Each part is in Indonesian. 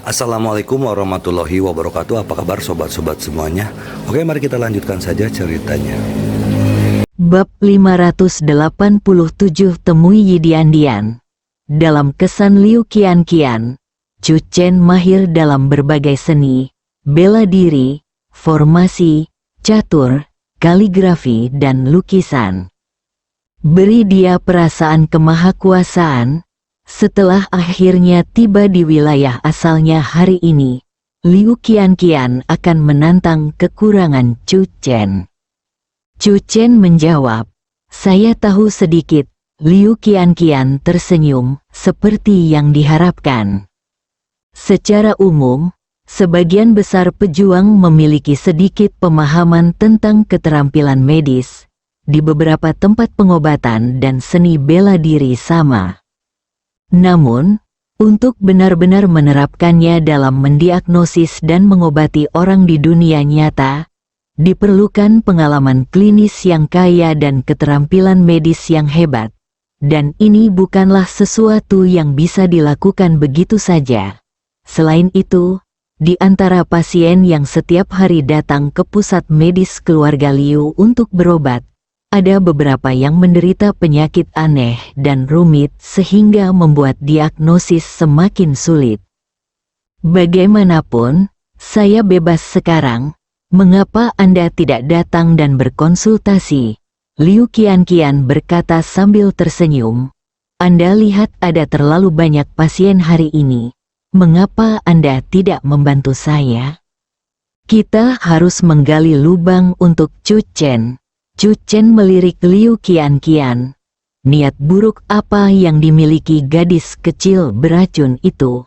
Assalamualaikum warahmatullahi wabarakatuh. Apa kabar sobat-sobat semuanya? Oke, mari kita lanjutkan saja ceritanya. Bab 587 Temui Yidian. Dalam kesan Liu Qianqian, Chu Chen mahir dalam berbagai seni, bela diri, formasi, catur, kaligrafi dan lukisan. Beri dia perasaan kemahakuasaan. Setelah akhirnya tiba di wilayah asalnya hari ini, Liu Qianqian akan menantang kekurangan Chu Chen. Chu Chen menjawab, "Saya tahu sedikit." Liu Qianqian tersenyum, seperti yang diharapkan. Secara umum, sebagian besar pejuang memiliki sedikit pemahaman tentang keterampilan medis. Di beberapa tempat pengobatan dan seni bela diri sama. Namun, untuk benar-benar menerapkannya dalam mendiagnosis dan mengobati orang di dunia nyata, diperlukan pengalaman klinis yang kaya dan keterampilan medis yang hebat. Dan ini bukanlah sesuatu yang bisa dilakukan begitu saja. Selain itu, di antara pasien yang setiap hari datang ke pusat medis keluarga Liu untuk berobat, ada beberapa yang menderita penyakit aneh dan rumit sehingga membuat diagnosis semakin sulit. Bagaimanapun, saya bebas sekarang. Mengapa Anda tidak datang dan berkonsultasi? Liu Qianqian berkata sambil tersenyum. Anda lihat ada terlalu banyak pasien hari ini. Mengapa Anda tidak membantu saya? Kita harus menggali lubang untuk Chu Chen. Chu Chen melirik Liu Qianqian. Niat buruk apa yang dimiliki gadis kecil beracun itu?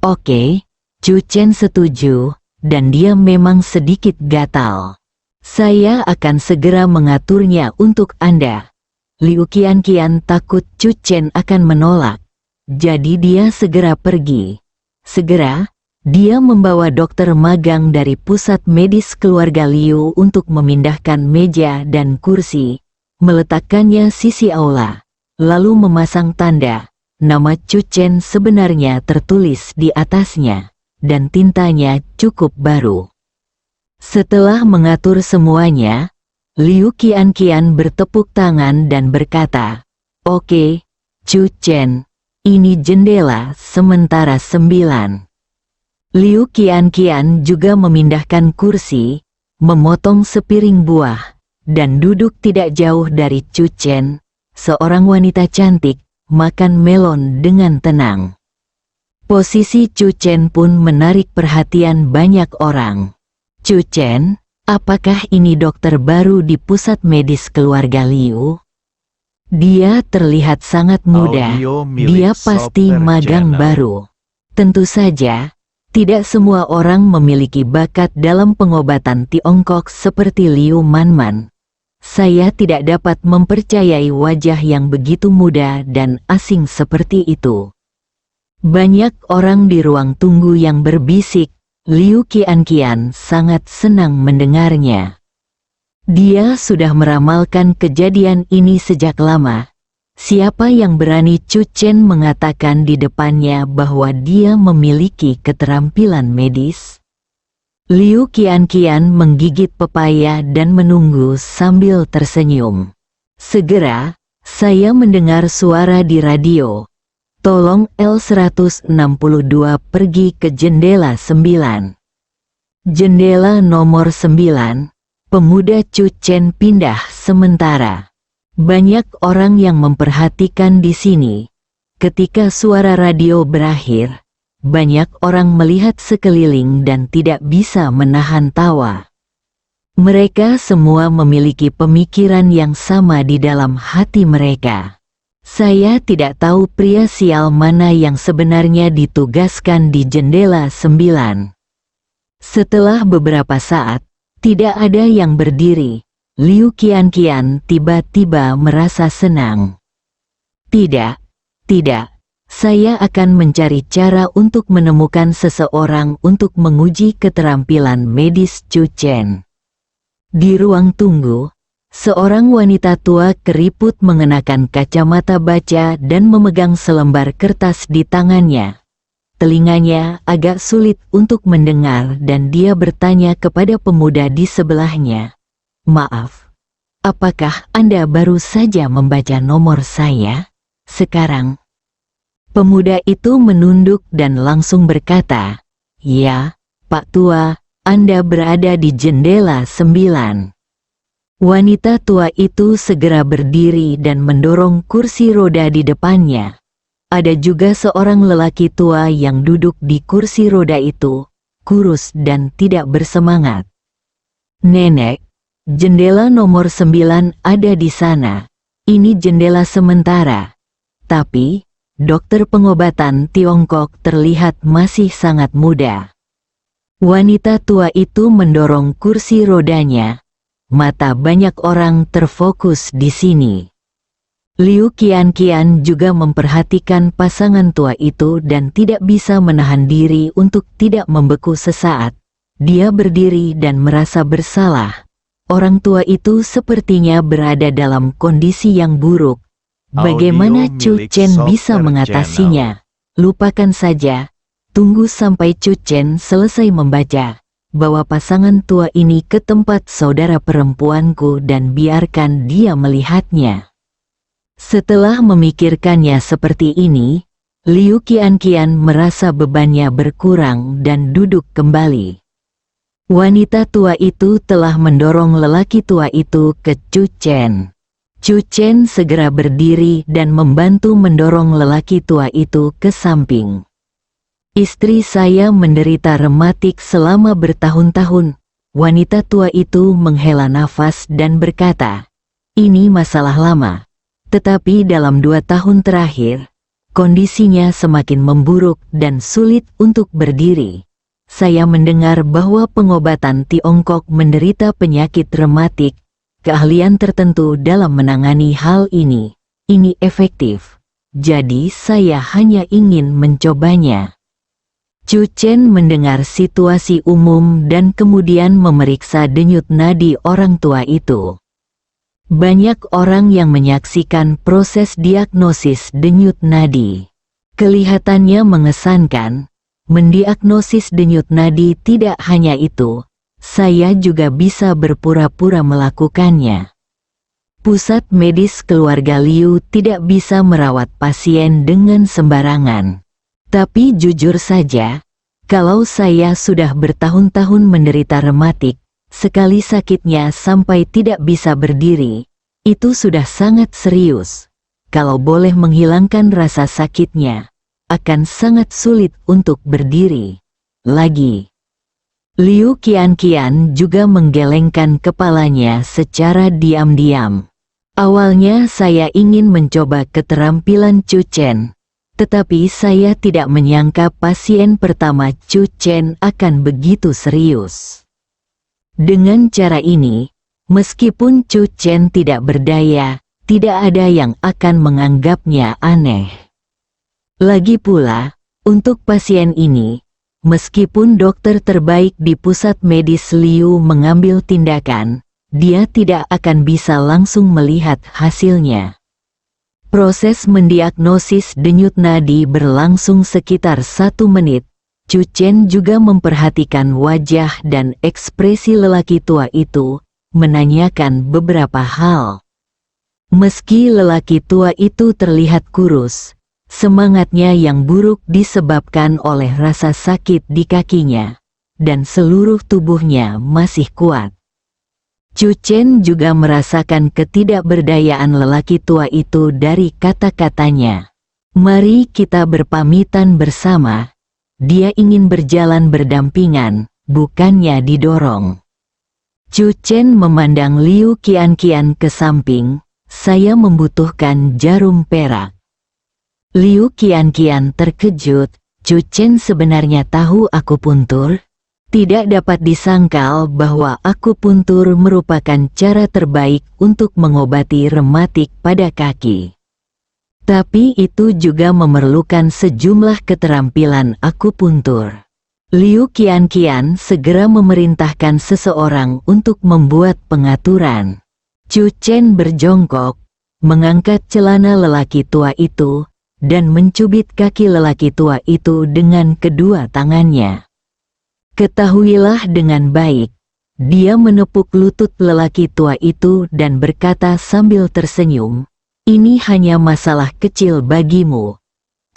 Oke, Chu Chen setuju, dan dia memang sedikit gatal. Saya akan segera mengaturnya untuk Anda. Liu Qianqian takut Chu Chen akan menolak, jadi dia segera pergi. Segera, dia membawa dokter magang dari pusat medis keluarga Liu untuk memindahkan meja dan kursi, meletakkannya sisi aula, lalu memasang tanda, nama Chu Chen sebenarnya tertulis di atasnya, dan tintanya cukup baru. Setelah mengatur semuanya, Liu Qianqian bertepuk tangan dan berkata, "Oke, Chu Chen, ini jendela sementara 9. Liu Qianqian juga memindahkan kursi, memotong sepiring buah, dan duduk tidak jauh dari Chu Chen, seorang wanita cantik, makan melon dengan tenang. Posisi Chu Chen pun menarik perhatian banyak orang. Chu Chen, apakah ini dokter baru di pusat medis keluarga Liu? Dia terlihat sangat muda, dia pasti magang baru. Tentu saja, tidak semua orang memiliki bakat dalam pengobatan Tiongkok seperti Liu Manman. Saya tidak dapat mempercayai wajah yang begitu muda dan asing seperti itu." Banyak orang di ruang tunggu yang berbisik. Liu Qianqian sangat senang mendengarnya. Dia sudah meramalkan kejadian ini sejak lama. Siapa yang berani Chu Chen mengatakan di depannya bahwa dia memiliki keterampilan medis? Liu Qianqian menggigit pepaya dan menunggu sambil tersenyum. Segera, saya mendengar suara di radio. Tolong L162 pergi ke jendela 9. Jendela nomor 9, pemuda Chu Chen pindah sementara. Banyak orang yang memperhatikan di sini. Ketika suara radio berakhir, banyak orang melihat sekeliling dan tidak bisa menahan tawa. Mereka semua memiliki pemikiran yang sama di dalam hati mereka. Saya tidak tahu pria sial mana yang sebenarnya ditugaskan di jendela 9. Setelah beberapa saat, tidak ada yang berdiri. Liu Qianqian tiba-tiba merasa senang. Tidak, saya akan mencari cara untuk menemukan seseorang untuk menguji keterampilan medis Chu Chen. Di ruang tunggu, seorang wanita tua keriput mengenakan kacamata baca dan memegang selembar kertas di tangannya. telinganya agak sulit untuk mendengar dan dia bertanya kepada pemuda di sebelahnya, "Maaf, apakah Anda baru saja membaca nomor saya sekarang?" Pemuda itu menunduk dan langsung berkata, "Ya, Pak Tua, Anda berada di jendela 9. Wanita tua itu segera berdiri dan mendorong kursi roda di depannya. Ada juga seorang lelaki tua yang duduk di kursi roda itu, kurus dan tidak bersemangat. "Nenek, jendela nomor 9 ada di sana. Ini jendela sementara. Tapi, dokter pengobatan Tiongkok terlihat masih sangat muda." Wanita tua itu mendorong kursi rodanya. Mata banyak orang terfokus di sini. Liu Qianqian juga memperhatikan pasangan tua itu dan tidak bisa menahan diri untuk tidak membeku sesaat. Dia berdiri dan merasa bersalah. Orang tua itu sepertinya berada dalam kondisi yang buruk. Bagaimana Chu Chen bisa mengatasinya? Lupakan saja. Tunggu sampai Chu Chen selesai membaca. Bawa pasangan tua ini ke tempat saudara perempuanku dan biarkan dia melihatnya. Setelah memikirkannya seperti ini, Liu Qianqian merasa bebannya berkurang dan duduk kembali. Wanita tua itu telah mendorong lelaki tua itu ke Chu Chen. Chu Chen segera berdiri dan membantu mendorong lelaki tua itu ke samping. "Istri saya menderita rematik selama bertahun-tahun." Wanita tua itu menghela nafas dan berkata, "Ini masalah lama. Tetapi dalam 2 tahun terakhir, kondisinya semakin memburuk dan sulit untuk berdiri. Saya mendengar bahwa pengobatan Tiongkok menderita penyakit rematik, keahlian tertentu dalam menangani hal ini. Ini efektif. Jadi saya hanya ingin mencobanya." Chu Chen mendengar situasi umum dan kemudian memeriksa denyut nadi orang tua itu. Banyak orang yang menyaksikan proses diagnosis denyut nadi. Kelihatannya mengesankan. Mendiagnosis denyut nadi tidak hanya itu, saya juga bisa berpura-pura melakukannya. Pusat medis keluarga Liu tidak bisa merawat pasien dengan sembarangan. Tapi jujur saja, kalau saya sudah bertahun-tahun menderita rematik, sekali sakitnya sampai tidak bisa berdiri, itu sudah sangat serius. Kalau boleh menghilangkan rasa sakitnya, akan sangat sulit untuk berdiri lagi. Liu Qianqian juga menggelengkan kepalanya secara diam-diam. "Awalnya saya ingin mencoba keterampilan Chu Chen. Tetapi saya tidak menyangka pasien pertama Chu Chen akan begitu serius. Dengan cara ini, meskipun Chu Chen tidak berdaya, tidak ada yang akan menganggapnya aneh. Lagi pula, untuk pasien ini, meskipun dokter terbaik di pusat medis Liu mengambil tindakan, dia tidak akan bisa langsung melihat hasilnya." Proses mendiagnosis denyut nadi berlangsung sekitar 1 menit. Chu Chen juga memperhatikan wajah dan ekspresi lelaki tua itu, menanyakan beberapa hal. Meski lelaki tua itu terlihat kurus, semangatnya yang buruk disebabkan oleh rasa sakit di kakinya, dan seluruh tubuhnya masih kuat. Chu Chen juga merasakan ketidakberdayaan lelaki tua itu dari kata-katanya. "Mari kita berpamitan bersama." Dia ingin berjalan berdampingan, bukannya didorong. Chu Chen memandang Liu Qianqian ke samping. "Saya membutuhkan jarum perak." Liu Qianqian terkejut. Chu Chen sebenarnya tahu akupuntur? Tidak dapat disangkal bahwa akupuntur merupakan cara terbaik untuk mengobati rematik pada kaki. Tapi itu juga memerlukan sejumlah keterampilan akupuntur. Liu Qianqian segera memerintahkan seseorang untuk membuat pengaturan. Chu Chen berjongkok, mengangkat celana lelaki tua itu, dan mencubit kaki lelaki tua itu dengan kedua tangannya. Ketahuilah dengan baik, dia menepuk lutut lelaki tua itu dan berkata sambil tersenyum, "Ini hanya masalah kecil bagimu.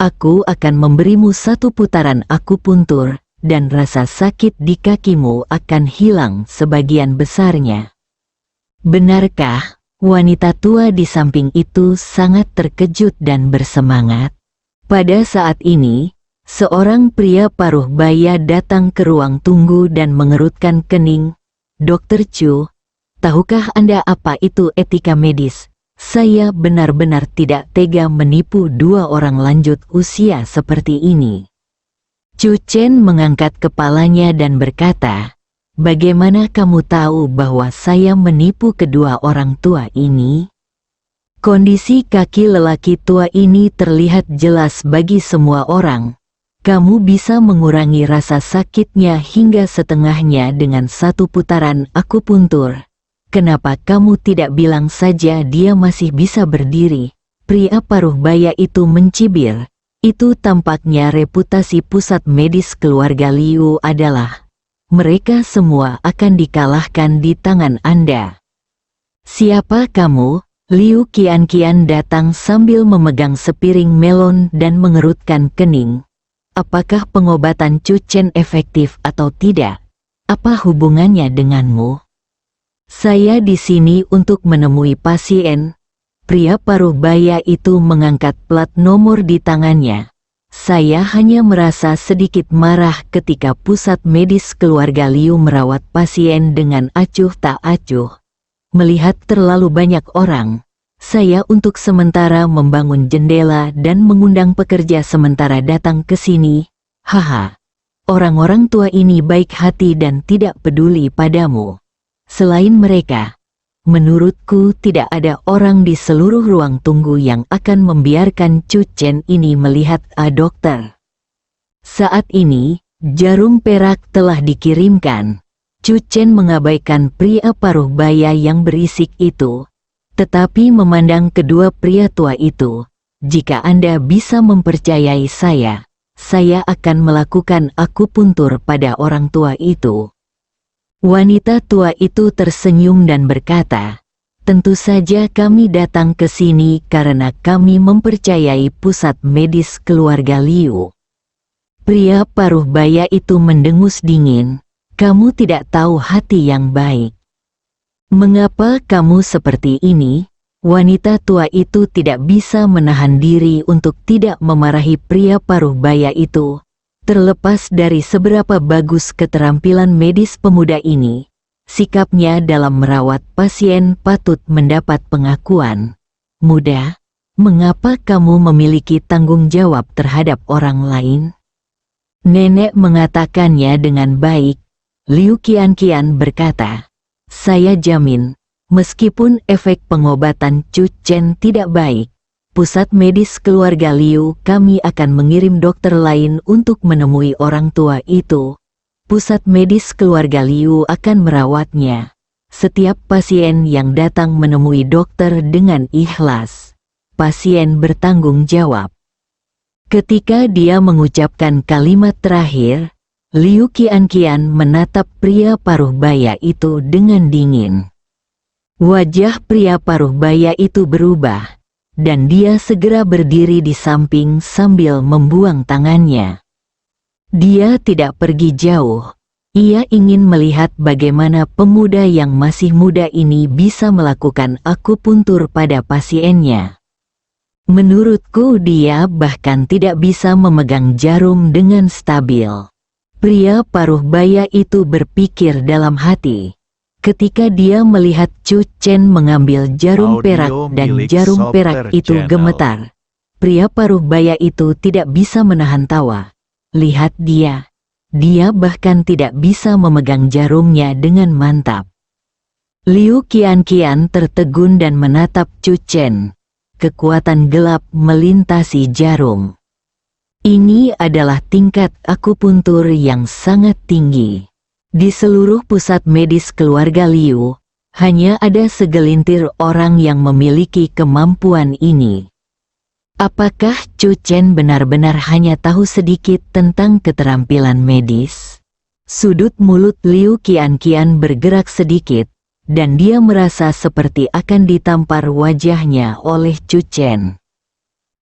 Aku akan memberimu 1 putaran akupuntur, dan rasa sakit di kakimu akan hilang sebagian besarnya." Benarkah? Wanita tua di samping itu sangat terkejut dan bersemangat. Pada saat ini, seorang pria paruh baya datang ke ruang tunggu dan mengerutkan kening. "Dokter Chu, tahukah Anda apa itu etika medis? Saya benar-benar tidak tega menipu 2 orang lanjut usia seperti ini." Chu Chen mengangkat kepalanya dan berkata, "Bagaimana kamu tahu bahwa saya menipu kedua orang tua ini?" Kondisi kaki lelaki tua ini terlihat jelas bagi semua orang. Kamu bisa mengurangi rasa sakitnya hingga setengahnya dengan 1 putaran akupuntur. Kenapa kamu tidak bilang saja dia masih bisa berdiri? Pria paruh baya itu mencibir. Itu tampaknya reputasi pusat medis keluarga Liu adalah, mereka semua akan dikalahkan di tangan Anda. "Siapa kamu?" Liu Qianqian datang sambil memegang sepiring melon dan mengerutkan kening. "Apakah pengobatan Chu Chen efektif atau tidak? Apa hubungannya denganmu?" "Saya di sini untuk menemui pasien." Pria paruh baya itu mengangkat plat nomor di tangannya. "Saya hanya merasa sedikit marah ketika pusat medis keluarga Liu merawat pasien dengan acuh tak acuh. Melihat terlalu banyak orang, saya untuk sementara membangun jendela dan mengundang pekerja sementara datang ke sini. Haha. Orang-orang tua ini baik hati dan tidak peduli padamu. Selain mereka, menurutku tidak ada orang di seluruh ruang tunggu yang akan membiarkan Chu Chen ini melihat dokter." Saat ini, jarum perak telah dikirimkan. Chu Chen mengabaikan pria paruh baya yang berisik itu, tetapi memandang kedua pria tua itu. "Jika Anda bisa mempercayai saya akan melakukan akupuntur pada orang tua itu." Wanita tua itu tersenyum dan berkata, "Tentu saja kami datang ke sini karena kami mempercayai pusat medis keluarga Liu." Pria paruh baya itu mendengus dingin, "Kamu tidak tahu hati yang baik. Mengapa kamu seperti ini?" Wanita tua itu tidak bisa menahan diri untuk tidak memarahi pria paruh baya itu. Terlepas dari seberapa bagus keterampilan medis pemuda ini, sikapnya dalam merawat pasien patut mendapat pengakuan. "Muda, mengapa kamu memiliki tanggung jawab terhadap orang lain?" Nenek mengatakannya dengan baik. Liu Qianqian berkata, "Saya jamin, meskipun efek pengobatan Chu Chen tidak baik, pusat medis keluarga Liu kami akan mengirim dokter lain untuk menemui orang tua itu. Pusat medis keluarga Liu akan merawatnya. Setiap pasien yang datang menemui dokter dengan ikhlas, pasien bertanggung jawab." Ketika dia mengucapkan kalimat terakhir, Liu Qianqian menatap pria paruh baya itu dengan dingin. Wajah pria paruh baya itu berubah, dan dia segera berdiri di samping sambil membuang tangannya. Dia tidak pergi jauh. Ia ingin melihat bagaimana pemuda yang masih muda ini bisa melakukan akupuntur pada pasiennya. Menurutku dia bahkan tidak bisa memegang jarum dengan stabil. Pria paruh baya itu berpikir dalam hati. Ketika dia melihat Chu Chen mengambil jarum perak dan jarum perak itu gemetar, pria paruh baya itu tidak bisa menahan tawa. Lihat dia bahkan tidak bisa memegang jarumnya dengan mantap. Liu Qianqian tertegun dan menatap Chu Chen. Kekuatan gelap melintasi jarum. Ini adalah tingkat akupuntur yang sangat tinggi. Di seluruh pusat medis keluarga Liu, hanya ada segelintir orang yang memiliki kemampuan ini. Apakah Chu Chen benar-benar hanya tahu sedikit tentang keterampilan medis? Sudut mulut Liu Qianqian bergerak sedikit, dan dia merasa seperti akan ditampar wajahnya oleh Chu Chen.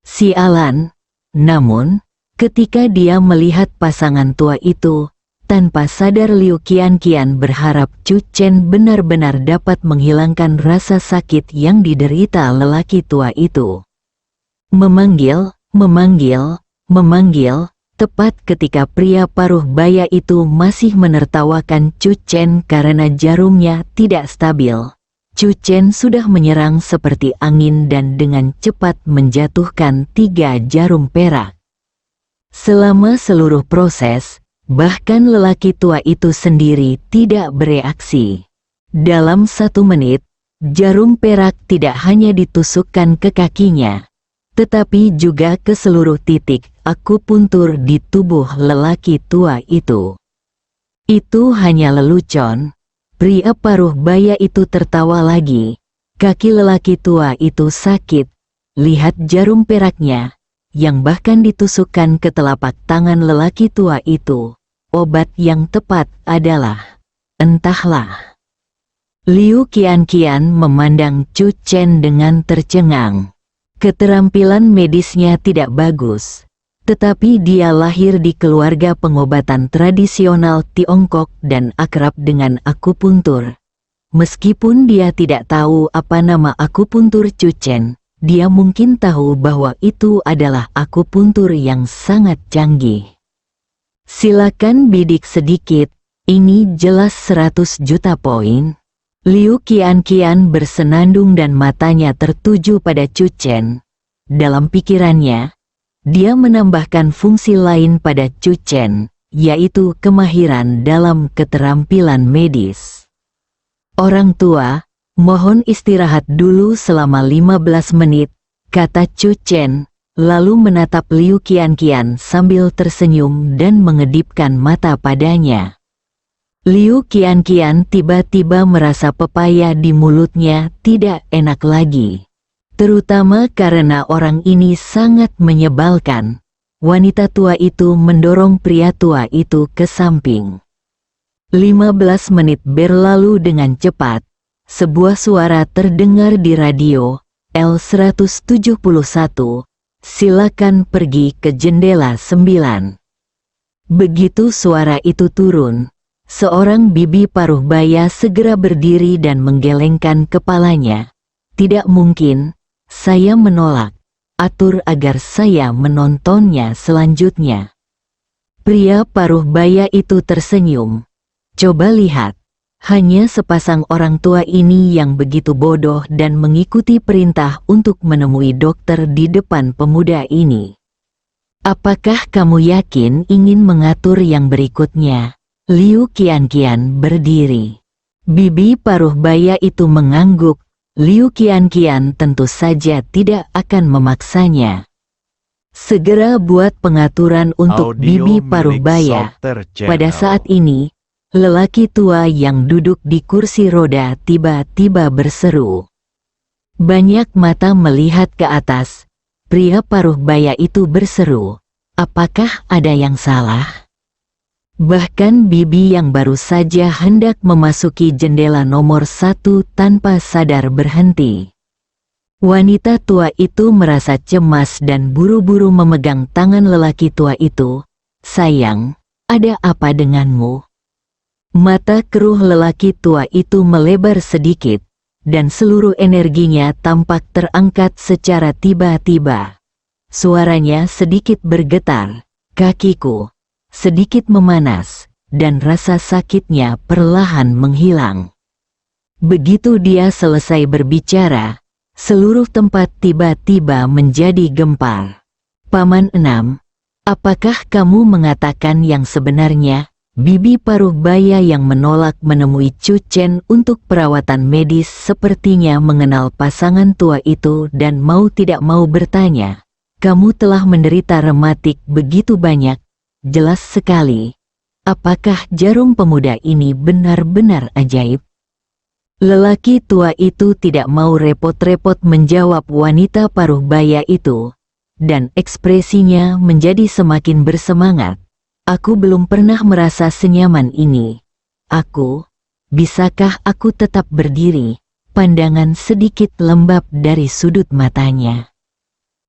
Sialan! Namun, ketika dia melihat pasangan tua itu, tanpa sadar Liu Qianqian berharap Chu Chen benar-benar dapat menghilangkan rasa sakit yang diderita lelaki tua itu. Memanggil, tepat ketika pria paruh baya itu masih menertawakan Chu Chen karena jarumnya tidak stabil. Chu Chen sudah menyerang seperti angin dan dengan cepat menjatuhkan 3 jarum perak. Selama seluruh proses, bahkan lelaki tua itu sendiri tidak bereaksi. Dalam 1 menit, jarum perak tidak hanya ditusukkan ke kakinya, tetapi juga ke seluruh titik akupuntur di tubuh lelaki tua itu. Itu hanya lelucon. Pria paruh baya itu tertawa lagi. Kaki lelaki tua itu sakit. Lihat jarum peraknya, yang bahkan ditusukkan ke telapak tangan lelaki tua itu. Obat yang tepat adalah, entahlah. Liu Qianqian memandang Chu Chen dengan tercengang. Keterampilan medisnya tidak bagus, tetapi dia lahir di keluarga pengobatan tradisional Tiongkok dan akrab dengan akupuntur. Meskipun dia tidak tahu apa nama akupuntur Chu Chen, dia mungkin tahu bahwa itu adalah akupuntur yang sangat canggih. Silakan bidik sedikit, ini jelas 100 juta poin. Liu Qianqian bersenandung dan matanya tertuju pada Chu Chen. Dalam pikirannya, dia menambahkan fungsi lain pada Chu Chen, yaitu kemahiran dalam keterampilan medis. Orang tua, mohon istirahat dulu selama 15 menit, kata Chu Chen, lalu menatap Liu Qianqian sambil tersenyum dan mengedipkan mata padanya. Liu Qianqian tiba-tiba merasa pepaya di mulutnya tidak enak lagi. Terutama karena orang ini sangat menyebalkan. Wanita tua itu mendorong pria tua itu ke samping. 15 menit berlalu dengan cepat. Sebuah suara terdengar di radio, L171, silakan pergi ke jendela 9. Begitu suara itu turun, seorang bibi paruh baya segera berdiri dan menggelengkan kepalanya. Tidak mungkin, saya menolak. Atur agar saya menontonnya selanjutnya. Pria paruh baya itu tersenyum. Coba lihat, hanya sepasang orang tua ini yang begitu bodoh dan mengikuti perintah untuk menemui dokter di depan pemuda ini. Apakah kamu yakin ingin mengatur yang berikutnya? Liu Qianqian berdiri. Bibi paruh baya itu mengangguk. Liu Qianqian tentu saja tidak akan memaksanya. Segera buat pengaturan untuk bibi paruh baya. Pada saat ini, lelaki tua yang duduk di kursi roda tiba-tiba berseru. Banyak mata melihat ke atas. Pria paruh baya itu berseru, apakah ada yang salah? Bahkan bibi yang baru saja hendak memasuki jendela nomor 1 tanpa sadar berhenti. Wanita tua itu merasa cemas dan buru-buru memegang tangan lelaki tua itu. Sayang, ada apa denganmu? Mata keruh lelaki tua itu melebar sedikit, dan seluruh energinya tampak terangkat secara tiba-tiba. Suaranya sedikit bergetar, kakiku sedikit memanas, dan rasa sakitnya perlahan menghilang. Begitu dia selesai berbicara, seluruh tempat tiba-tiba menjadi gempar. Paman Enam, apakah kamu mengatakan yang sebenarnya? Bibi paruh baya yang menolak menemui Chu Chen untuk perawatan medis sepertinya mengenal pasangan tua itu dan mau tidak mau bertanya, kamu telah menderita rematik begitu banyak. Jelas sekali. Apakah jarum pemuda ini benar-benar ajaib? Lelaki tua itu tidak mau repot-repot menjawab wanita paruh baya itu. dan ekspresinya menjadi semakin bersemangat. Aku belum pernah merasa senyaman ini. Bisakah aku tetap berdiri? Pandangan sedikit lembab dari sudut matanya.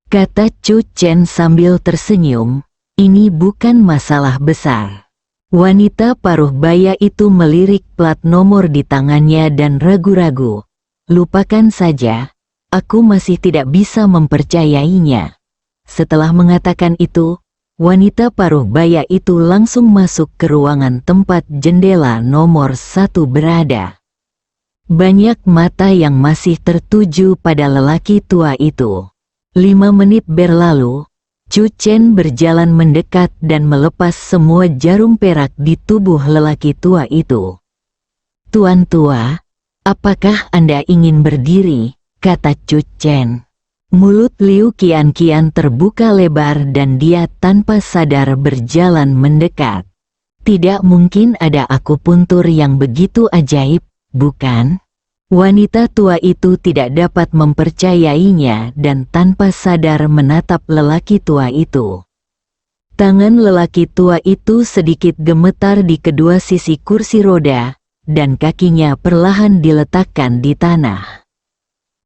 Kata Chu Chen sambil tersenyum, ini bukan masalah besar. Wanita paruh baya itu melirik plat nomor di tangannya dan ragu-ragu. Lupakan saja, aku masih tidak bisa mempercayainya. Setelah mengatakan itu, wanita paruh baya itu langsung masuk ke ruangan tempat jendela nomor 1 berada. Banyak mata yang masih tertuju pada lelaki tua itu. 5 menit berlalu, Chu Chen berjalan mendekat dan melepas semua jarum perak di tubuh lelaki tua itu. Tuan tua, apakah Anda ingin berdiri? Kata Chu Chen. Mulut Liu Qianqian terbuka lebar dan dia tanpa sadar berjalan mendekat. Tidak mungkin ada akupuntur yang begitu ajaib, bukan? Wanita tua itu tidak dapat mempercayainya dan tanpa sadar menatap lelaki tua itu. Tangan lelaki tua itu sedikit gemetar di kedua sisi kursi roda, dan kakinya perlahan diletakkan di tanah.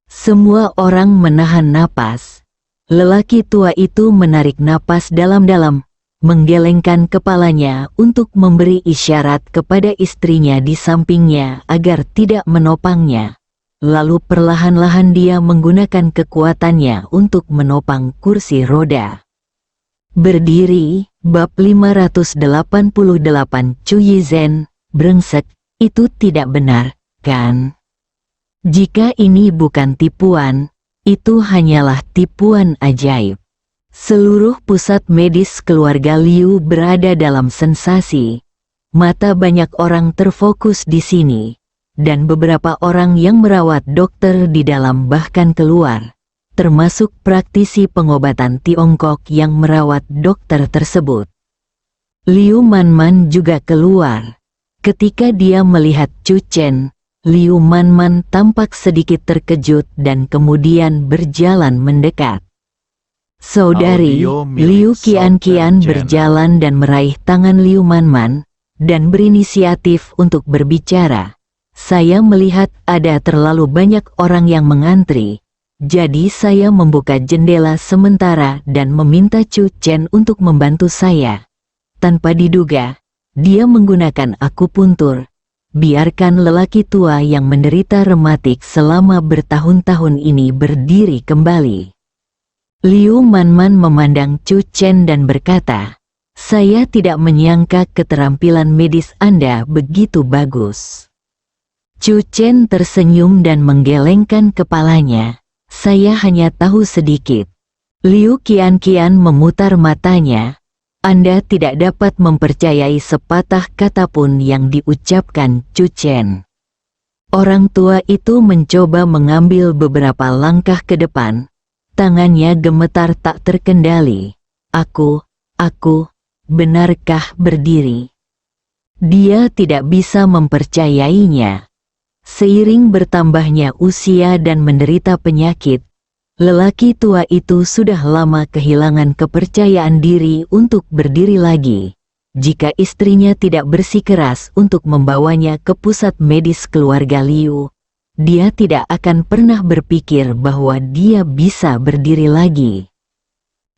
Semua orang menahan napas. Lelaki tua itu menarik napas dalam-dalam, menggelengkan kepalanya untuk memberi isyarat kepada istrinya di sampingnya agar tidak menopangnya. Lalu perlahan-lahan dia menggunakan kekuatannya untuk menopang kursi roda. Berdiri, bab 588 Chu Yizhen, brengsek, itu tidak benar, kan? Jika ini bukan tipuan, itu hanyalah tipuan ajaib. Seluruh pusat medis keluarga Liu berada dalam sensasi. Mata banyak orang terfokus di sini, dan beberapa orang yang merawat dokter di dalam bahkan keluar, termasuk praktisi pengobatan Tiongkok yang merawat dokter tersebut. Liu Manman juga keluar. Ketika dia melihat Chu Chen, Liu Manman tampak sedikit terkejut dan kemudian berjalan mendekat. Saudari, Liu Qianqian berjalan dan meraih tangan Liu Manman, dan berinisiatif untuk berbicara. Saya melihat ada terlalu banyak orang yang mengantri, jadi saya membuka jendela sementara dan meminta Chu Chen untuk membantu saya. Tanpa diduga, dia menggunakan akupuntur. Biarkan lelaki tua yang menderita rematik selama bertahun-tahun ini berdiri kembali. Liu Manman memandang Chu Chen dan berkata, saya tidak menyangka keterampilan medis Anda begitu bagus. Chu Chen tersenyum dan menggelengkan kepalanya. Saya hanya tahu sedikit. Liu Qianqian memutar matanya. Anda tidak dapat mempercayai sepatah kata pun yang diucapkan Chu Chen. Orang tua itu mencoba mengambil beberapa langkah ke depan. Tangannya gemetar tak terkendali. Aku, benarkah berdiri? Dia tidak bisa mempercayainya. Seiring bertambahnya usia dan menderita penyakit, lelaki tua itu sudah lama kehilangan kepercayaan diri untuk berdiri lagi. Jika istrinya tidak bersikeras untuk membawanya ke pusat medis keluarga Liu, dia tidak akan pernah berpikir bahwa dia bisa berdiri lagi.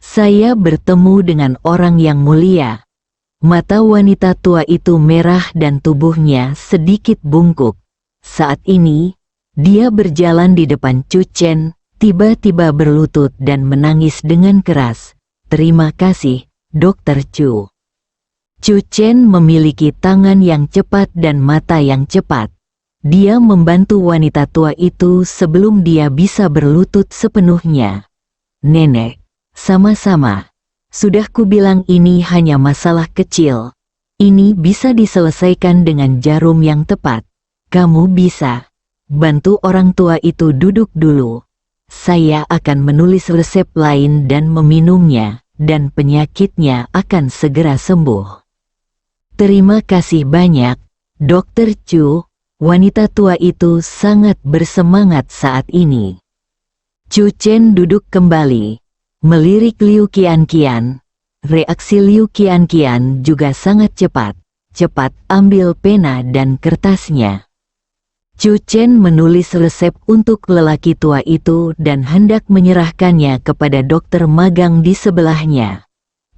Saya bertemu dengan orang yang mulia. Mata wanita tua itu merah dan tubuhnya sedikit bungkuk. Saat ini, dia berjalan di depan Chu Chen, tiba-tiba berlutut dan menangis dengan keras. Terima kasih, Dr. Chu. Chu Chen memiliki tangan yang cepat dan mata yang cepat. Dia membantu wanita tua itu sebelum dia bisa berlutut sepenuhnya. Nenek, sama-sama. Sudah kubilang ini hanya masalah kecil. Ini bisa diselesaikan dengan jarum yang tepat. Kamu bisa. Bantu orang tua itu duduk dulu. Saya akan menulis resep lain dan meminumnya, dan penyakitnya akan segera sembuh. Terima kasih banyak, Dr. Chu. Wanita tua itu sangat bersemangat saat ini. Chu Chen duduk kembali. melirik Liu Qianqian. Reaksi Liu Qianqian juga sangat cepat. Cepat ambil pena dan kertasnya. Chu Chen menulis resep untuk lelaki tua itu dan hendak menyerahkannya kepada dokter magang di sebelahnya.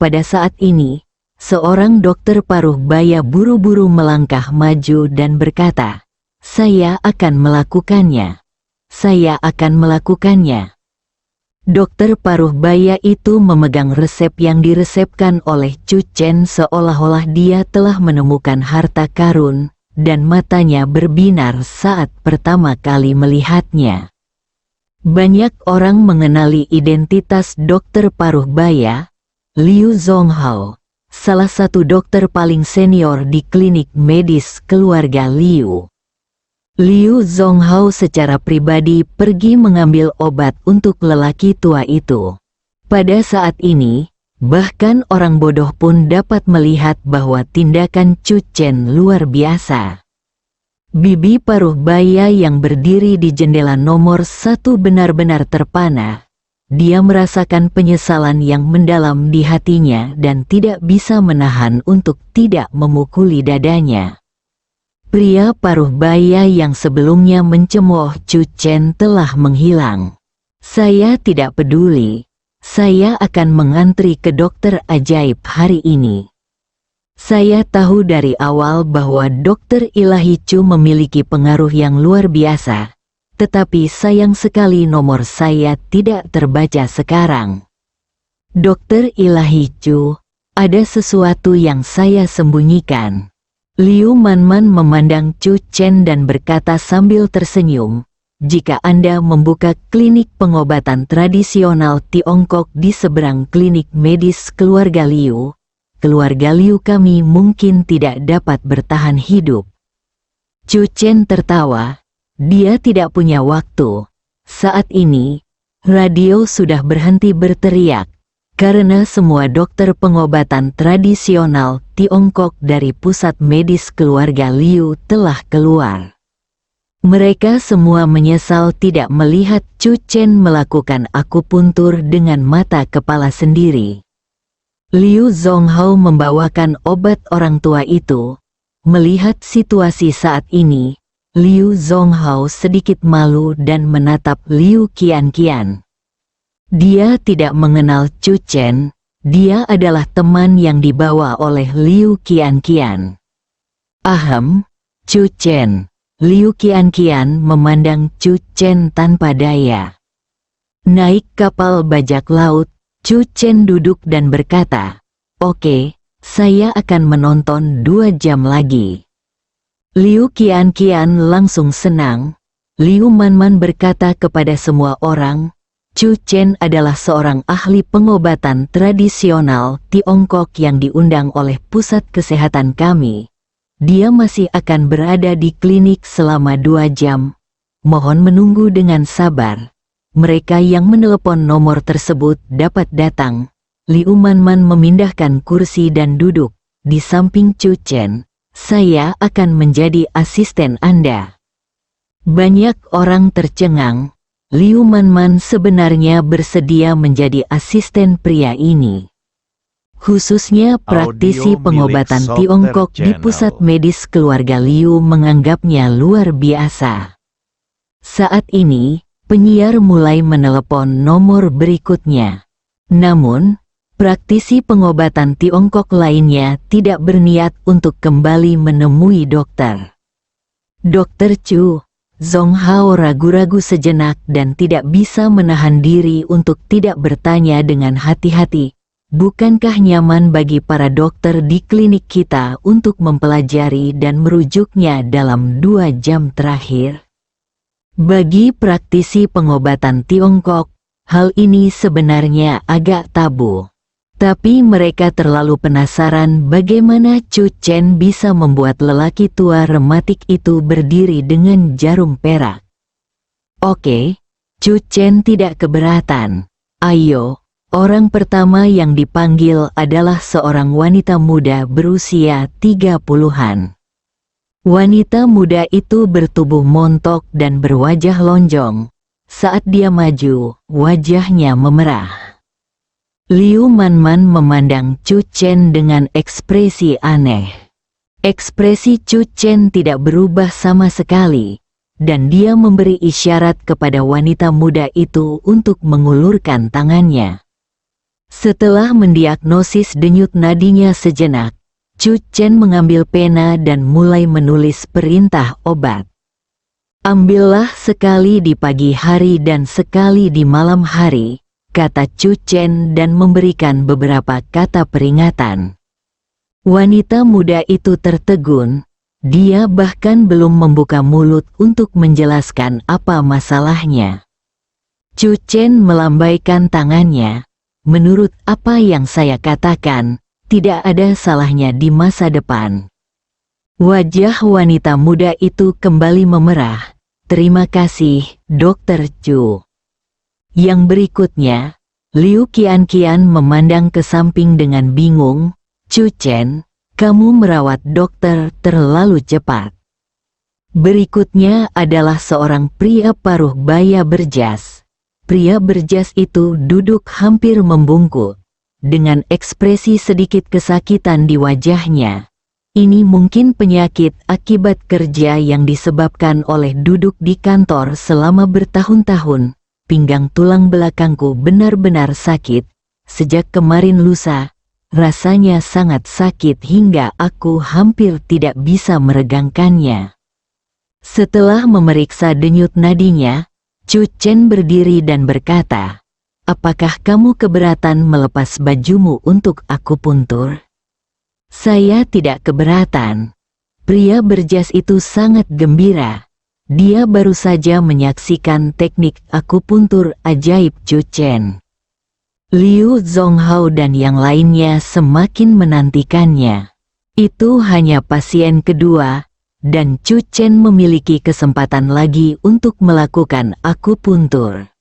Pada saat ini, seorang dokter paruh baya buru-buru melangkah maju dan berkata, "Saya akan melakukannya. Saya akan melakukannya." Dokter paruh baya itu memegang resep yang diresepkan oleh Chu Chen seolah-olah dia telah menemukan harta karun, dan matanya berbinar saat pertama kali melihatnya. Banyak orang mengenali identitas dokter paruh baya, Liu Zonghao, salah satu dokter paling senior di klinik medis keluarga Liu. Liu Zonghao secara pribadi pergi mengambil obat untuk lelaki tua itu. Pada saat ini, bahkan orang bodoh pun dapat melihat bahwa tindakan Chu Chen luar biasa. Bibi paruh baya yang berdiri di jendela nomor 1 benar-benar terpana. Dia merasakan penyesalan yang mendalam di hatinya dan tidak bisa menahan untuk tidak memukuli dadanya. Pria paruh baya yang sebelumnya mencemooh Chu Chen telah menghilang. "Saya tidak peduli. Saya akan mengantri ke dokter ajaib hari ini. Saya tahu dari awal bahwa dokter ilahi Chu memiliki pengaruh yang luar biasa, tetapi sayang sekali nomor saya tidak terbaca sekarang. Dokter ilahi Chu, ada sesuatu yang saya sembunyikan." Liu Manman memandang Chu Chen dan berkata sambil tersenyum, "Jika Anda membuka klinik pengobatan tradisional Tiongkok di seberang klinik medis keluarga Liu kami mungkin tidak dapat bertahan hidup." Chu Chen tertawa. Dia tidak punya waktu. Saat ini, radio sudah berhenti berteriak, karena semua dokter pengobatan tradisional Tiongkok dari pusat medis keluarga Liu telah keluar. Mereka semua menyesal tidak melihat Chu Chen melakukan akupuntur dengan mata kepala sendiri. Liu Zonghao membawakan obat orang tua itu. Melihat situasi saat ini, Liu Zonghao sedikit malu dan menatap Liu Qianqian. Dia tidak mengenal Chu Chen, dia adalah teman yang dibawa oleh Liu Qianqian. "Ahem, Chu Chen." Liu Qianqian memandang Chu Chen tanpa daya. Naik kapal bajak laut, Chu Chen duduk dan berkata, "Oke, saya akan menonton 2 jam lagi." Liu Qianqian langsung senang. Liu Manman berkata kepada semua orang, "Chu Chen adalah seorang ahli pengobatan tradisional Tiongkok yang diundang oleh pusat kesehatan kami. Dia masih akan berada di klinik selama 2 jam. Mohon menunggu dengan sabar. Mereka yang menelepon nomor tersebut dapat datang." Liu Manman memindahkan kursi dan duduk di samping Chu Chen. "Saya akan menjadi asisten Anda." Banyak orang tercengang. Liu Manman sebenarnya bersedia menjadi asisten pria ini. Khususnya praktisi pengobatan Tiongkok di pusat medis keluarga Liu menganggapnya luar biasa. Saat ini, penyiar mulai menelepon nomor berikutnya. Namun, praktisi pengobatan Tiongkok lainnya tidak berniat untuk kembali menemui dokter. "Dokter Chu." Zonghao ragu-ragu sejenak dan tidak bisa menahan diri untuk tidak bertanya dengan hati-hati, "Bukankah nyaman bagi para dokter di klinik kita untuk mempelajari dan merujuknya dalam 2 jam terakhir?" Bagi praktisi pengobatan Tiongkok, hal ini sebenarnya agak tabu. Tapi mereka terlalu penasaran bagaimana Chu Chen bisa membuat lelaki tua rematik itu berdiri dengan jarum perak. "Oke, Chu Chen tidak keberatan. Ayo." Orang pertama yang dipanggil adalah seorang wanita muda berusia 30-an. Wanita muda itu bertubuh montok dan berwajah lonjong. Saat dia maju, wajahnya memerah. Liu Manman memandang Chu Chen dengan ekspresi aneh. Ekspresi Chu Chen tidak berubah sama sekali, dan dia memberi isyarat kepada wanita muda itu untuk mengulurkan tangannya. Setelah mendiagnosis denyut nadinya sejenak, Chu Chen mengambil pena dan mulai menulis perintah obat. Ambillah sekali di pagi hari dan sekali di malam hari, kata Chu Chen dan memberikan beberapa kata peringatan. Wanita muda itu tertegun, dia bahkan belum membuka mulut untuk menjelaskan apa masalahnya. Chu Chen melambaikan tangannya, menurut apa yang saya katakan, tidak ada salahnya di masa depan. Wajah wanita muda itu kembali memerah. Terima kasih, Dr. Chu. Yang berikutnya, Liu Qianqian memandang ke samping dengan bingung. Chu Chen, kamu merawat dokter terlalu cepat. Berikutnya adalah seorang pria paruh baya berjas. Pria berjas itu duduk hampir membungkuk, dengan ekspresi sedikit kesakitan di wajahnya. Ini mungkin penyakit akibat kerja yang disebabkan oleh duduk di kantor selama bertahun-tahun. Pinggang tulang belakangku benar-benar sakit. Sejak kemarin lusa, rasanya sangat sakit hingga aku hampir tidak bisa meregangkannya. Setelah memeriksa denyut nadinya, Chu Chen berdiri dan berkata, apakah kamu keberatan melepas bajumu untuk akupuntur? Saya tidak keberatan. Pria berjas itu sangat gembira. Dia baru saja menyaksikan teknik akupuntur ajaib Chu Chen. Liu Zonghao dan yang lainnya semakin menantikannya. Itu hanya pasien kedua, dan Chu Chen memiliki kesempatan lagi untuk melakukan akupuntur.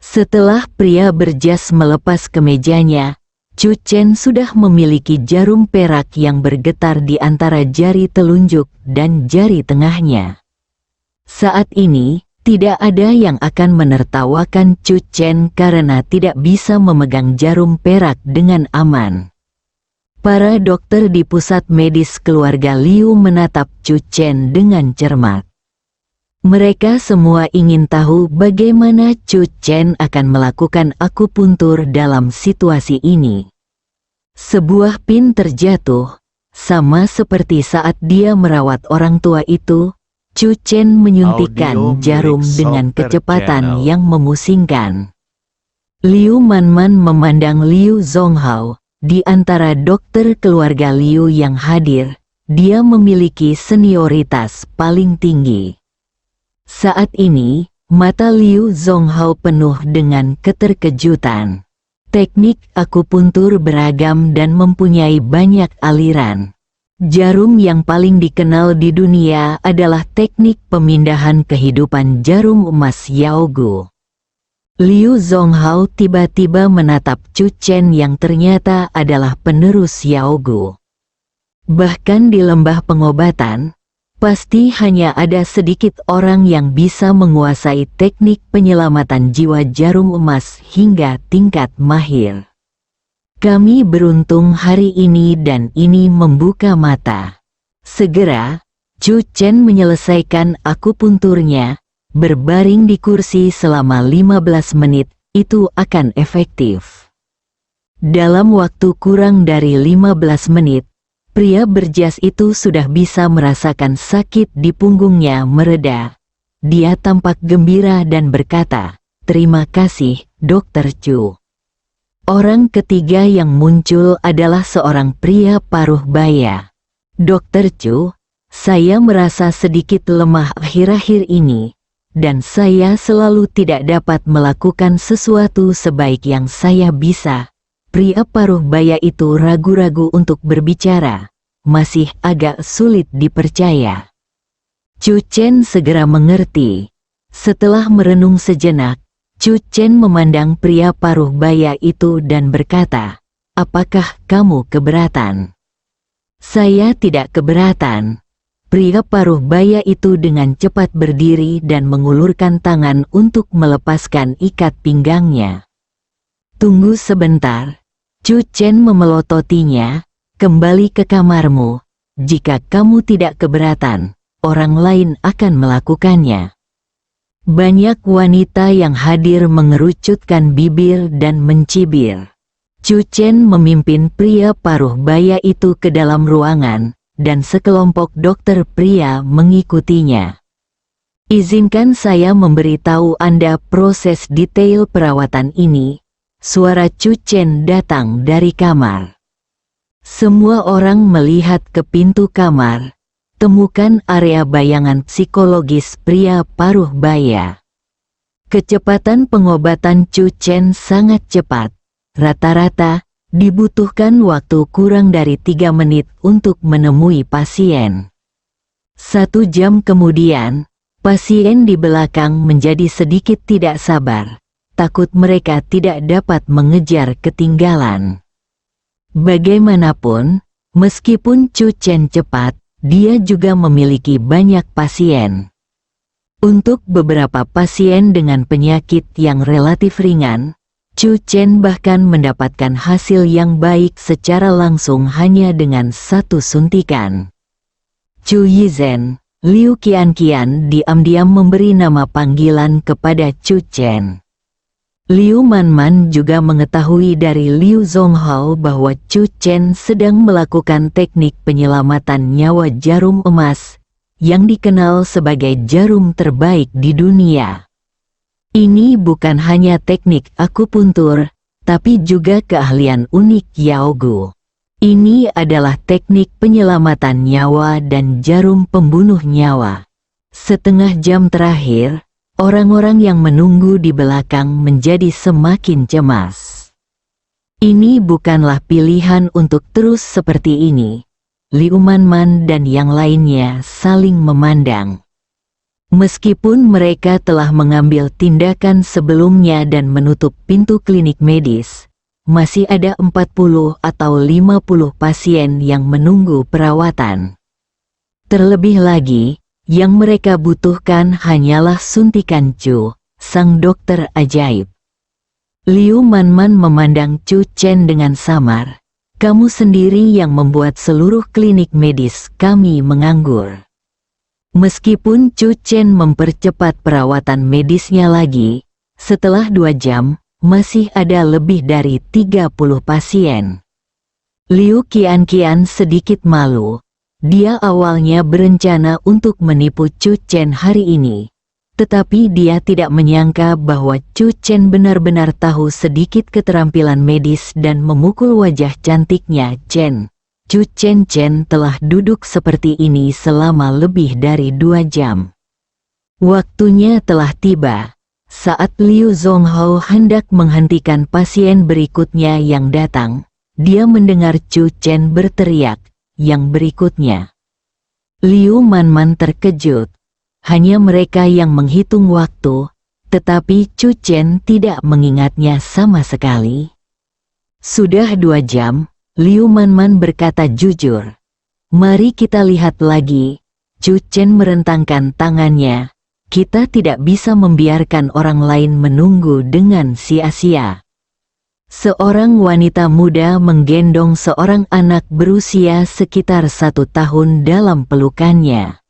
Setelah pria berjas melepas kemejanya, Chu Chen sudah memiliki jarum perak yang bergetar di antara jari telunjuk dan jari tengahnya. Saat ini, tidak ada yang akan menertawakan Chu Chen karena tidak bisa memegang jarum perak dengan aman. Para dokter di pusat medis keluarga Liu menatap Chu Chen dengan cermat. Mereka semua ingin tahu bagaimana Chu Chen akan melakukan akupuntur dalam situasi ini. Sebuah pin terjatuh, sama seperti saat dia merawat orang tua itu. Chu Chen menyuntikkan jarum dengan kecepatan yang memusingkan. Liu Manman memandang Liu Zonghao. Di antara dokter keluarga Liu yang hadir, dia memiliki senioritas paling tinggi. Saat ini, mata Liu Zonghao penuh dengan keterkejutan. Teknik akupuntur beragam dan mempunyai banyak aliran. Jarum yang paling dikenal di dunia adalah teknik pemindahan kehidupan jarum emas Yaogu. Liu Zonghao tiba-tiba menatap Chu Chen yang ternyata adalah penerus Yaogu. Bahkan di lembah pengobatan, pasti hanya ada sedikit orang yang bisa menguasai teknik penyelamatan jiwa jarum emas hingga tingkat mahir. Kami beruntung hari ini dan ini membuka mata. Segera, Chu Chen menyelesaikan akupunturnya, berbaring di kursi selama 15 menit, itu akan efektif. Dalam waktu kurang dari 15 menit, pria berjas itu sudah bisa merasakan sakit di punggungnya mereda. Dia tampak gembira dan berkata, terima kasih, Dr. Chu. Orang ketiga yang muncul adalah seorang pria paruh baya. Dr. Chu, saya merasa sedikit lemah akhir-akhir ini, dan saya selalu tidak dapat melakukan sesuatu sebaik yang saya bisa. Pria paruh baya itu ragu-ragu untuk berbicara, masih agak sulit dipercaya. Chu Chen segera mengerti. Setelah merenung sejenak, Chu Chen memandang pria paruh baya itu dan berkata, apakah kamu keberatan? Saya tidak keberatan. Pria paruh baya itu dengan cepat berdiri dan mengulurkan tangan untuk melepaskan ikat pinggangnya. Tunggu sebentar. Chu Chen memelototinya. Kembali ke kamarmu. Jika kamu tidak keberatan, orang lain akan melakukannya. Banyak wanita yang hadir mengerucutkan bibir dan mencibir. Chu Chen memimpin pria paruh baya itu ke dalam ruangan, dan sekelompok dokter pria mengikutinya. Izinkan saya memberitahu Anda proses detail perawatan ini. Suara Chu Chen datang dari kamar. Semua orang melihat ke pintu kamar. Temukan area bayangan psikologis pria paruh baya. Kecepatan pengobatan Chu Chen sangat cepat. Rata-rata, dibutuhkan waktu kurang dari 3 menit untuk menemui pasien. 1 jam kemudian, pasien di belakang menjadi sedikit tidak sabar. Takut mereka tidak dapat mengejar ketinggalan. Bagaimanapun, meskipun Chu Chen cepat, dia juga memiliki banyak pasien. Untuk beberapa pasien dengan penyakit yang relatif ringan, Chu Chen bahkan mendapatkan hasil yang baik secara langsung hanya dengan 1 suntikan. Chu Yizhen, Liu Qianqian diam-diam memberi nama panggilan kepada Chu Chen. Liu Manman juga mengetahui dari Liu Zonghao bahwa Chu Chen sedang melakukan teknik penyelamatan nyawa jarum emas, yang dikenal sebagai jarum terbaik di dunia. Ini bukan hanya teknik akupuntur, tapi juga keahlian unik Yaogu. Ini adalah teknik penyelamatan nyawa dan jarum pembunuh nyawa. Setengah jam terakhir, orang-orang yang menunggu di belakang menjadi semakin cemas. Ini bukanlah pilihan untuk terus seperti ini. Liu Manman dan yang lainnya saling memandang. Meskipun mereka telah mengambil tindakan sebelumnya dan menutup pintu klinik medis, masih ada 40 atau 50 pasien yang menunggu perawatan. Terlebih lagi, yang mereka butuhkan hanyalah suntikan Chu, sang dokter ajaib. Liu Manman memandang Chu Chen dengan samar. Kamu sendiri yang membuat seluruh klinik medis kami menganggur. Meskipun Chu Chen mempercepat perawatan medisnya lagi, setelah 2 jam, masih ada lebih dari 30 pasien. Liu Qianqian sedikit malu. Dia awalnya berencana untuk menipu Chu Chen hari ini. Tetapi dia tidak menyangka bahwa Chu Chen benar-benar tahu sedikit keterampilan medis dan memukul wajah cantiknya Chen. Chu Chen telah duduk seperti ini selama lebih dari 2 jam. Waktunya telah tiba. Saat Liu Zonghao hendak menghentikan pasien berikutnya yang datang, dia mendengar Chu Chen berteriak, yang berikutnya. Liu Manman terkejut. Hanya mereka yang menghitung waktu, tetapi Chu Chen tidak mengingatnya sama sekali. Sudah 2 jam, Liu Manman berkata jujur. Mari kita lihat lagi. Chu Chen merentangkan tangannya. Kita tidak bisa membiarkan orang lain menunggu dengan sia-sia. Seorang wanita muda menggendong seorang anak berusia sekitar 1 tahun dalam pelukannya.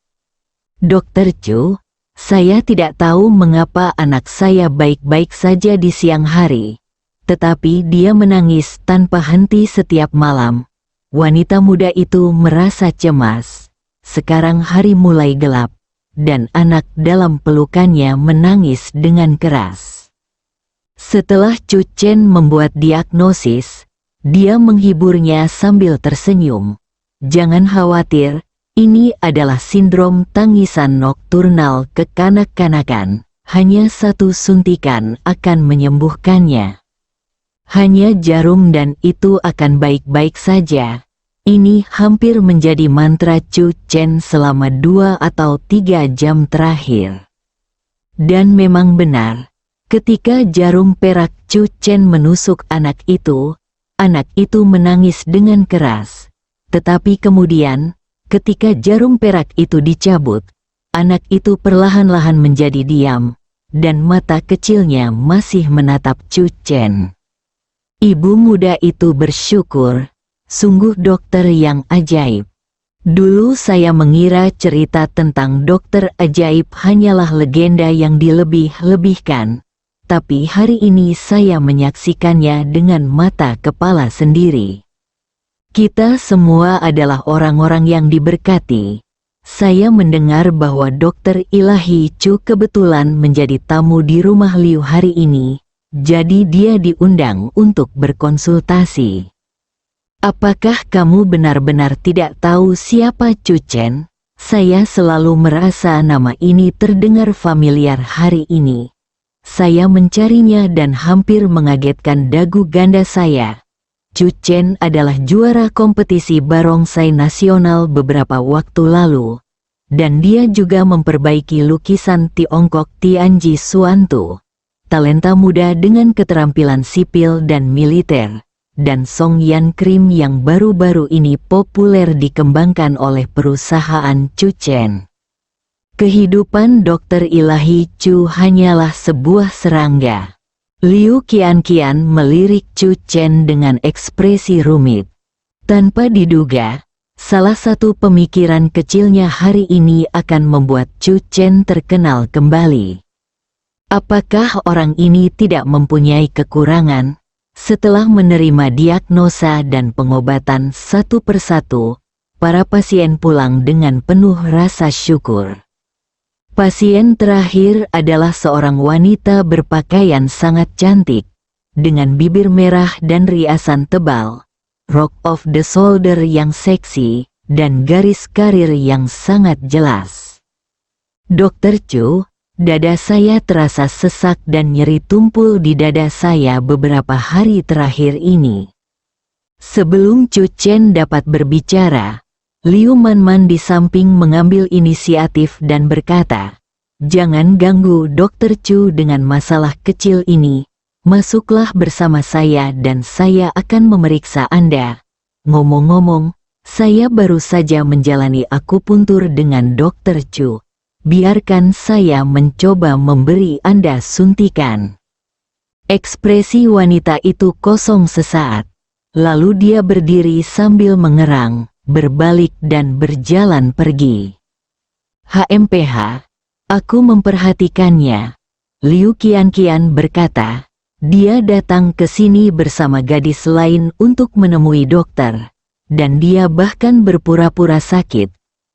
Dokter Chu, saya tidak tahu mengapa anak saya baik-baik saja di siang hari, tetapi dia menangis tanpa henti setiap malam. Wanita muda itu merasa cemas. Sekarang hari mulai gelap, dan anak dalam pelukannya menangis dengan keras. Setelah Chu Chen membuat diagnosis, dia menghiburnya sambil tersenyum. Jangan khawatir, ini adalah sindrom tangisan nokturnal kekanak-kanakan. Hanya 1 suntikan akan menyembuhkannya. Hanya jarum dan itu akan baik-baik saja. Ini hampir menjadi mantra Chu Chen selama 2 atau 3 jam terakhir. Dan memang benar. Ketika jarum perak Chu Chen menusuk anak itu menangis dengan keras. Tetapi kemudian, ketika jarum perak itu dicabut, anak itu perlahan-lahan menjadi diam, dan mata kecilnya masih menatap Chu Chen. Ibu muda itu bersyukur, sungguh dokter yang ajaib. Dulu saya mengira cerita tentang dokter ajaib hanyalah legenda yang dilebih-lebihkan, tapi hari ini saya menyaksikannya dengan mata kepala sendiri. Kita semua adalah orang-orang yang diberkati. Saya mendengar bahwa Dokter Ilahi Chu kebetulan menjadi tamu di rumah Liu hari ini. Jadi dia diundang untuk berkonsultasi. Apakah kamu benar-benar tidak tahu siapa Chu Chen? Saya selalu merasa nama ini terdengar familiar hari ini. Saya mencarinya dan hampir mengagetkan dagu ganda saya. Chu Chen adalah juara kompetisi barongsai nasional beberapa waktu lalu. Dan dia juga memperbaiki lukisan Tiongkok Tianji Suantu. Talenta muda dengan keterampilan sipil dan militer, dan Song Yan Krim yang baru-baru ini populer dikembangkan oleh perusahaan Chu Chen. Kehidupan Dokter Ilahi Chu hanyalah sebuah serangga. Liu Qianqian melirik Chu Chen dengan ekspresi rumit. Tanpa diduga, salah satu pemikiran kecilnya hari ini akan membuat Chu Chen terkenal kembali. Apakah orang ini tidak mempunyai kekurangan? Setelah menerima diagnosa dan pengobatan satu persatu, para pasien pulang dengan penuh rasa syukur. Pasien terakhir adalah seorang wanita berpakaian sangat cantik, dengan bibir merah dan riasan tebal, rok off the shoulder yang seksi, dan garis karir yang sangat jelas. Dr. Chu, dada saya terasa sesak dan nyeri tumpul di dada saya beberapa hari terakhir ini. Sebelum Chu Chen dapat berbicara, Liu Manman di samping mengambil inisiatif dan berkata, "Jangan ganggu Dr. Chu dengan masalah kecil ini, masuklah bersama saya dan saya akan memeriksa Anda. Ngomong-ngomong, saya baru saja menjalani akupuntur dengan Dr. Chu. Biarkan saya mencoba memberi Anda suntikan." Ekspresi wanita itu kosong sesaat. Lalu dia berdiri sambil mengerang, berbalik dan berjalan pergi. "HMPH, aku memperhatikannya," Liu Qianqian berkata. Dia datang ke sini bersama gadis lain untuk menemui dokter, dan dia bahkan berpura-pura sakit.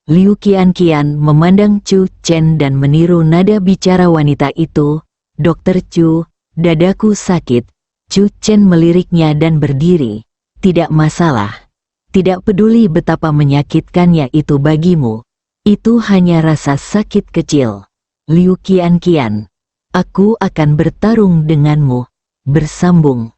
Liu Qianqian memandang Chu Chen dan meniru nada bicara wanita itu. "Dokter Chu, dadaku sakit." Chu Chen meliriknya dan berdiri. "Tidak masalah. Tidak peduli betapa menyakitkannya itu bagimu. Itu hanya rasa sakit kecil. Liu Qianqian, aku akan bertarung denganmu." Bersambung.